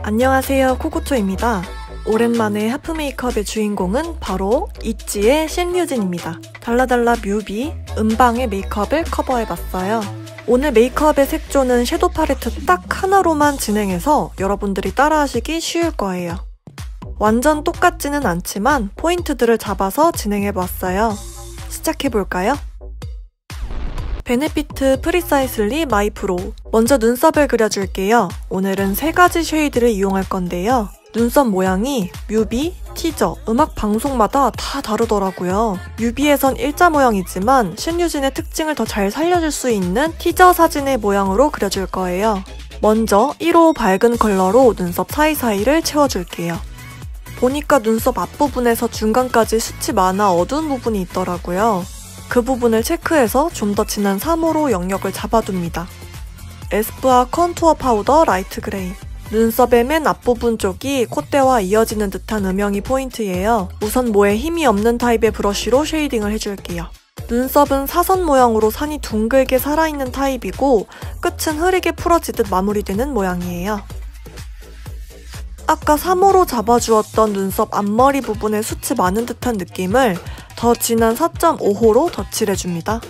안녕하세요, 코코초입니다. 오랜만에 하프 메이크업의 주인공은 바로 있지의 신류진입니다. 달라달라 뮤비, 음방의 메이크업을 커버해봤어요. 오늘 메이크업의 색조는 섀도우 팔레트 딱 하나로만 진행해서 여러분들이 따라하시기 쉬울 거예요. 완전 똑같지는 않지만 포인트들을 잡아서 진행해봤어요. 시작해볼까요? 베네피트 프리사이슬리 마이 프로. 먼저 눈썹을 그려줄게요. 오늘은 3가지 쉐이드를 이용할 건데요. 눈썹 모양이 뮤비, 티저, 음악 방송마다 다 다르더라고요. 뮤비에선 일자 모양이지만 신유진의 특징을 더 잘 살려줄 수 있는 티저 사진의 모양으로 그려줄 거예요. 먼저 1호 밝은 컬러로 눈썹 사이사이를 채워줄게요. 보니까 눈썹 앞부분에서 중간까지 숱이 많아 어두운 부분이 있더라고요. 그 부분을 체크해서 좀 더 진한 3호로 영역을 잡아둡니다. 에스쁘아 컨투어 파우더 라이트 그레이. 눈썹의 맨 앞부분 쪽이 콧대와 이어지는 듯한 음영이 포인트예요. 우선 모에 힘이 없는 타입의 브러쉬로 쉐이딩을 해줄게요. 눈썹은 사선 모양으로 산이 둥글게 살아있는 타입이고 끝은 흐리게 풀어지듯 마무리되는 모양이에요. 아까 3호로 잡아주었던 눈썹 앞머리 부분에 숱이 많은 듯한 느낌을 더 진한 4.5호로 덧칠해줍니다.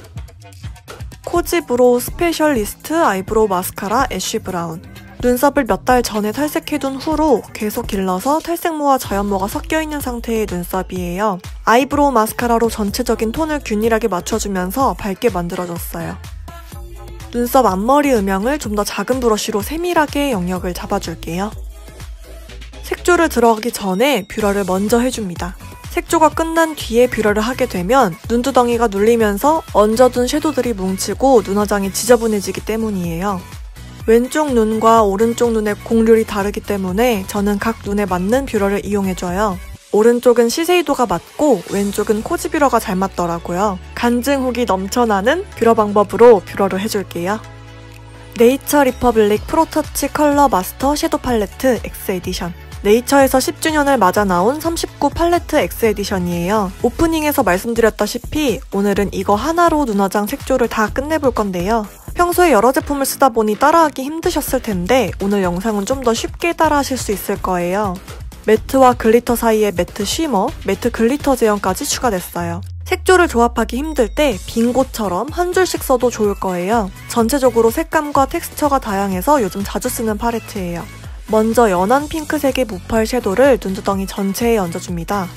코지 브로우 스페셜리스트 아이브로우 마스카라 애쉬 브라운. 눈썹을 몇 달 전에 탈색해둔 후로 계속 길러서 탈색모와 자연모가 섞여있는 상태의 눈썹이에요. 아이브로우 마스카라로 전체적인 톤을 균일하게 맞춰주면서 밝게 만들어줬어요. 눈썹 앞머리 음영을 좀 더 작은 브러쉬로 세밀하게 영역을 잡아줄게요. 색조를 들어가기 전에 뷰러를 먼저 해줍니다. 색조가 끝난 뒤에 뷰러를 하게 되면 눈두덩이가 눌리면서 얹어둔 섀도우들이 뭉치고 눈화장이 지저분해지기 때문이에요. 왼쪽 눈과 오른쪽 눈의 곡률이 다르기 때문에 저는 각 눈에 맞는 뷰러를 이용해줘요. 오른쪽은 시세이도가 맞고 왼쪽은 코지 뷰러가 잘 맞더라고요. 간증 후기 넘쳐나는 뷰러 방법으로 뷰러를 해줄게요. 네이처 리퍼블릭 프로터치 컬러 마스터 섀도우 팔레트 X 에디션. 네이처에서 10주년을 맞아 나온 39 팔레트 X 에디션이에요. 오프닝에서 말씀드렸다시피 오늘은 이거 하나로 눈화장 색조를 다 끝내볼 건데요. 평소에 여러 제품을 쓰다 보니 따라하기 힘드셨을 텐데 오늘 영상은 좀 더 쉽게 따라하실 수 있을 거예요. 매트와 글리터 사이에 매트 쉬머, 매트 글리터 제형까지 추가됐어요. 색조를 조합하기 힘들 때 빙고처럼 한 줄씩 써도 좋을 거예요. 전체적으로 색감과 텍스처가 다양해서 요즘 자주 쓰는 팔레트예요. 먼저 연한 핑크색의 무펄 섀도우를 눈두덩이 전체에 얹어줍니다.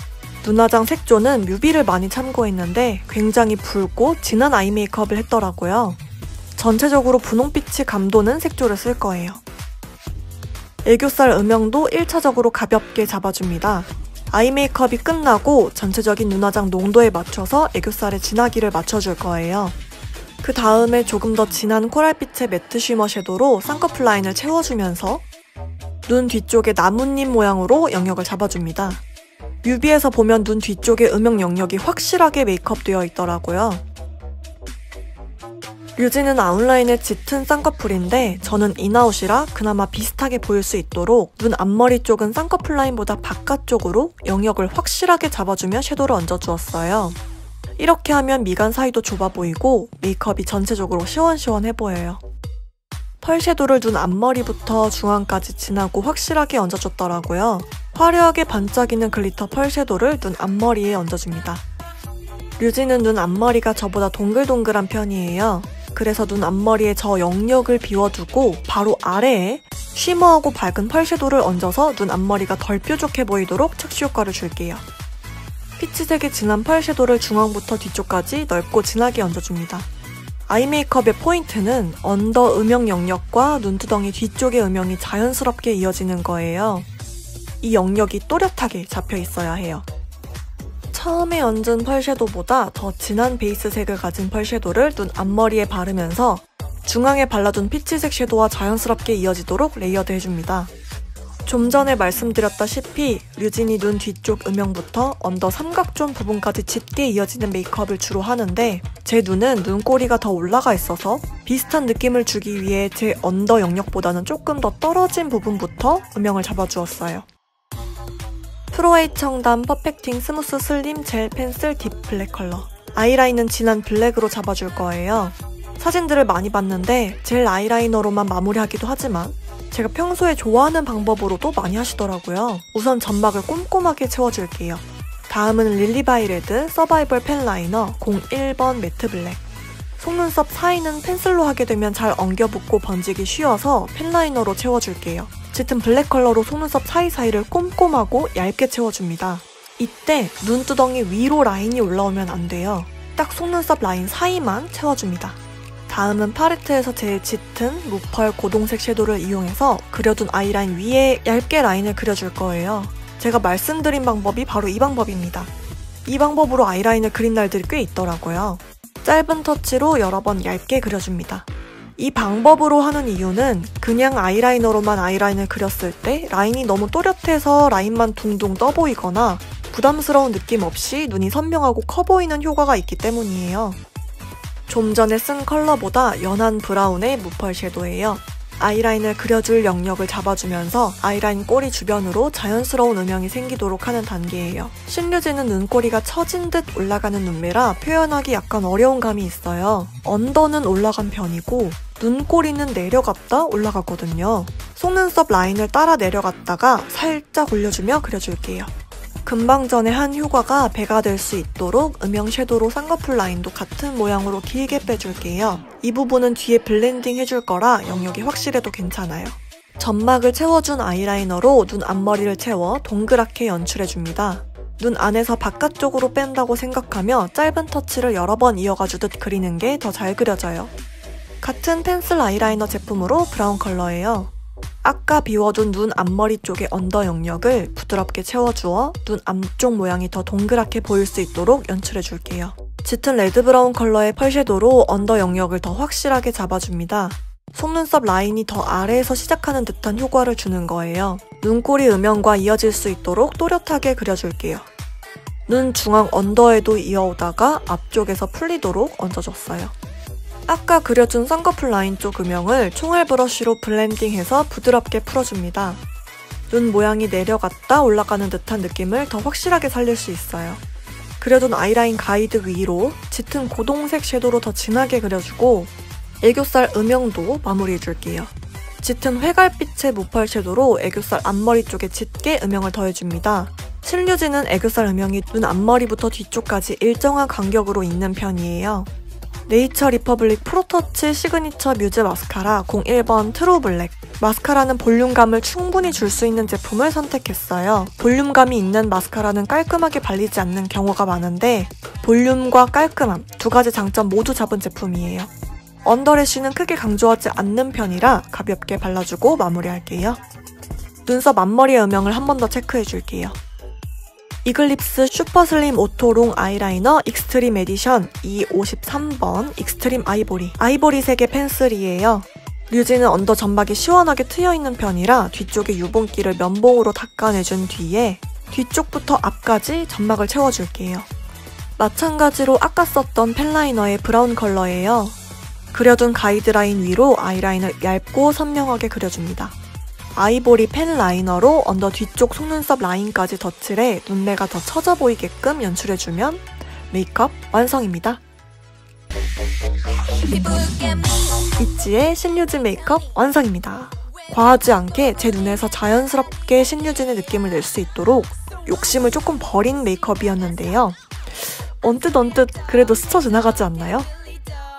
눈화장 색조는 뮤비를 많이 참고했는데 굉장히 붉고 진한 아이 메이크업을 했더라고요. 전체적으로 분홍빛이 감도는 색조를 쓸 거예요. 애교살 음영도 1차적으로 가볍게 잡아줍니다. 아이 메이크업이 끝나고 전체적인 눈화장 농도에 맞춰서 애교살의 진하기를 맞춰줄 거예요. 그 다음에 조금 더 진한 코랄빛의 매트 쉬머 섀도우로 쌍꺼풀 라인을 채워주면서 눈 뒤쪽에 나뭇잎 모양으로 영역을 잡아줍니다. 뮤비에서 보면 눈 뒤쪽에 음영 영역이 확실하게 메이크업되어 있더라고요. 류진은 아웃라인의 짙은 쌍꺼풀인데 저는 인아웃이라 그나마 비슷하게 보일 수 있도록 눈 앞머리 쪽은 쌍꺼풀 라인보다 바깥쪽으로 영역을 확실하게 잡아주며 섀도우를 얹어주었어요. 이렇게 하면 미간 사이도 좁아 보이고 메이크업이 전체적으로 시원시원해 보여요. 펄 섀도우를 눈 앞머리부터 중앙까지 진하고 확실하게 얹어줬더라고요. 화려하게 반짝이는 글리터 펄 섀도우를 눈 앞머리에 얹어줍니다. 류진은 눈 앞머리가 저보다 동글동글한 편이에요. 그래서 눈 앞머리에 저 영역을 비워두고 바로 아래에 쉬머하고 밝은 펄 섀도우를 얹어서 눈 앞머리가 덜 뾰족해 보이도록 착시 효과를 줄게요. 피치색의 진한 펄 섀도우를 중앙부터 뒤쪽까지 넓고 진하게 얹어줍니다. 아이 메이크업의 포인트는 언더 음영 영역과 눈두덩이 뒤쪽의 음영이 자연스럽게 이어지는 거예요. 이 영역이 또렷하게 잡혀 있어야 해요. 처음에 얹은 펄 섀도우보다 더 진한 베이스색을 가진 펄 섀도우를 눈 앞머리에 바르면서 중앙에 발라둔 피치색 섀도우와 자연스럽게 이어지도록 레이어드 해줍니다. 좀 전에 말씀드렸다시피 류진이 눈 뒤쪽 음영부터 언더 삼각존 부분까지 짙게 이어지는 메이크업을 주로 하는데 제 눈은 눈꼬리가 더 올라가 있어서 비슷한 느낌을 주기 위해 제 언더 영역보다는 조금 더 떨어진 부분부터 음영을 잡아주었어요. 프로에이 청담 퍼펙팅 스무스 슬림 젤 펜슬 딥 블랙 컬러. 아이라인은 진한 블랙으로 잡아줄 거예요. 사진들을 많이 봤는데 젤 아이라이너로만 마무리하기도 하지만 제가 평소에 좋아하는 방법으로도 많이 하시더라고요. 우선 점막을 꼼꼼하게 채워줄게요. 다음은 릴리바이레드 서바이벌 펜 라이너 01번 매트 블랙. 속눈썹 사이는 펜슬로 하게 되면 잘 엉겨붙고 번지기 쉬워서 펜 라이너로 채워줄게요. 짙은 블랙 컬러로 속눈썹 사이사이를 꼼꼼하고 얇게 채워줍니다. 이때 눈두덩이 위로 라인이 올라오면 안 돼요. 딱 속눈썹 라인 사이만 채워줍니다. 다음은 팔레트에서 제일 짙은 무펄 고동색 섀도우를 이용해서 그려둔 아이라인 위에 얇게 라인을 그려줄 거예요. 제가 말씀드린 방법이 바로 이 방법입니다. 이 방법으로 아이라인을 그린 날들이 꽤 있더라고요. 짧은 터치로 여러 번 얇게 그려줍니다. 이 방법으로 하는 이유는 그냥 아이라이너로만 아이라인을 그렸을 때 라인이 너무 또렷해서 라인만 둥둥 떠 보이거나 부담스러운 느낌 없이 눈이 선명하고 커 보이는 효과가 있기 때문이에요. 좀 전에 쓴 컬러보다 연한 브라운의 무펄 섀도우예요. 아이라인을 그려줄 영역을 잡아주면서 아이라인 꼬리 주변으로 자연스러운 음영이 생기도록 하는 단계예요. 신류지는 눈꼬리가 처진 듯 올라가는 눈매라 표현하기 약간 어려운 감이 있어요. 언더는 올라간 편이고 눈꼬리는 내려갔다 올라가거든요. 속눈썹 라인을 따라 내려갔다가 살짝 올려주며 그려줄게요. 금방 전에 한 효과가 배가 될 수 있도록 음영 섀도우로 쌍꺼풀 라인도 같은 모양으로 길게 빼줄게요. 이 부분은 뒤에 블렌딩 해줄 거라 영역이 확실해도 괜찮아요. 점막을 채워준 아이라이너로 눈 앞머리를 채워 동그랗게 연출해줍니다. 눈 안에서 바깥쪽으로 뺀다고 생각하며 짧은 터치를 여러 번 이어가주듯 그리는 게 더 잘 그려져요. 같은 펜슬 아이라이너 제품으로 브라운 컬러예요. 아까 비워둔 눈 앞머리 쪽의 언더 영역을 부드럽게 채워주어 눈 앞쪽 모양이 더 동그랗게 보일 수 있도록 연출해줄게요. 짙은 레드 브라운 컬러의 펄 섀도우로 언더 영역을 더 확실하게 잡아줍니다. 속눈썹 라인이 더 아래에서 시작하는 듯한 효과를 주는 거예요. 눈꼬리 음영과 이어질 수 있도록 또렷하게 그려줄게요. 눈 중앙 언더에도 이어오다가 앞쪽에서 풀리도록 얹어줬어요. 아까 그려준 쌍꺼풀 라인 쪽 음영을 총알 브러쉬로 블렌딩해서 부드럽게 풀어줍니다. 눈 모양이 내려갔다 올라가는 듯한 느낌을 더 확실하게 살릴 수 있어요. 그려둔 아이라인 가이드 위로 짙은 고동색 섀도우로 더 진하게 그려주고 애교살 음영도 마무리해줄게요. 짙은 회갈빛의 무펄 섀도우로 애교살 앞머리 쪽에 짙게 음영을 더해줍니다. 신류지는 애교살 음영이 눈 앞머리부터 뒤쪽까지 일정한 간격으로 있는 편이에요. 네이처 리퍼블릭 프로터치 시그니처 뮤즈 마스카라 01번 트루 블랙. 마스카라는 볼륨감을 충분히 줄 수 있는 제품을 선택했어요. 볼륨감이 있는 마스카라는 깔끔하게 발리지 않는 경우가 많은데 볼륨과 깔끔함 두 가지 장점 모두 잡은 제품이에요. 언더래쉬는 크게 강조하지 않는 편이라 가볍게 발라주고 마무리할게요. 눈썹 앞머리의 음영을 한 번 더 체크해줄게요. 이글립스 슈퍼슬림 오토롱 아이라이너 익스트림 에디션 253번 익스트림 아이보리. 아이보리색의 펜슬이에요. 류지는 언더 점막이 시원하게 트여있는 편이라 뒤쪽에 유분기를 면봉으로 닦아내준 뒤에 뒤쪽부터 앞까지 점막을 채워줄게요. 마찬가지로 아까 썼던 펜라이너의 브라운 컬러예요. 그려둔 가이드라인 위로 아이라인을 얇고 선명하게 그려줍니다. 아이보리 펜 라이너로 언더 뒤쪽 속눈썹 라인까지 덧칠해 눈매가 더 처져 보이게끔 연출해주면 메이크업 완성입니다. 있지의 신유진 메이크업 완성입니다. 과하지 않게 제 눈에서 자연스럽게 신유진의 느낌을 낼 수 있도록 욕심을 조금 버린 메이크업이었는데요. 언뜻 그래도 스쳐 지나가지 않나요?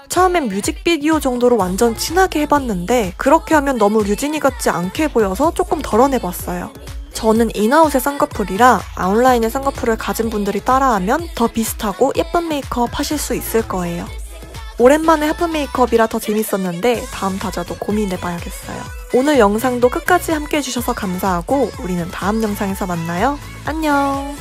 처음엔 뮤직비디오 정도로 완전 진하게 해봤는데 그렇게 하면 너무 류진이 같지 않게 보여서 조금 덜어내봤어요. 저는 인아웃의 쌍꺼풀이라 아웃라인의 쌍꺼풀을 가진 분들이 따라하면 더 비슷하고 예쁜 메이크업 하실 수 있을 거예요. 오랜만에 하프 메이크업이라 더 재밌었는데 다음 타자도 고민해봐야겠어요. 오늘 영상도 끝까지 함께 해주셔서 감사하고 우리는 다음 영상에서 만나요. 안녕!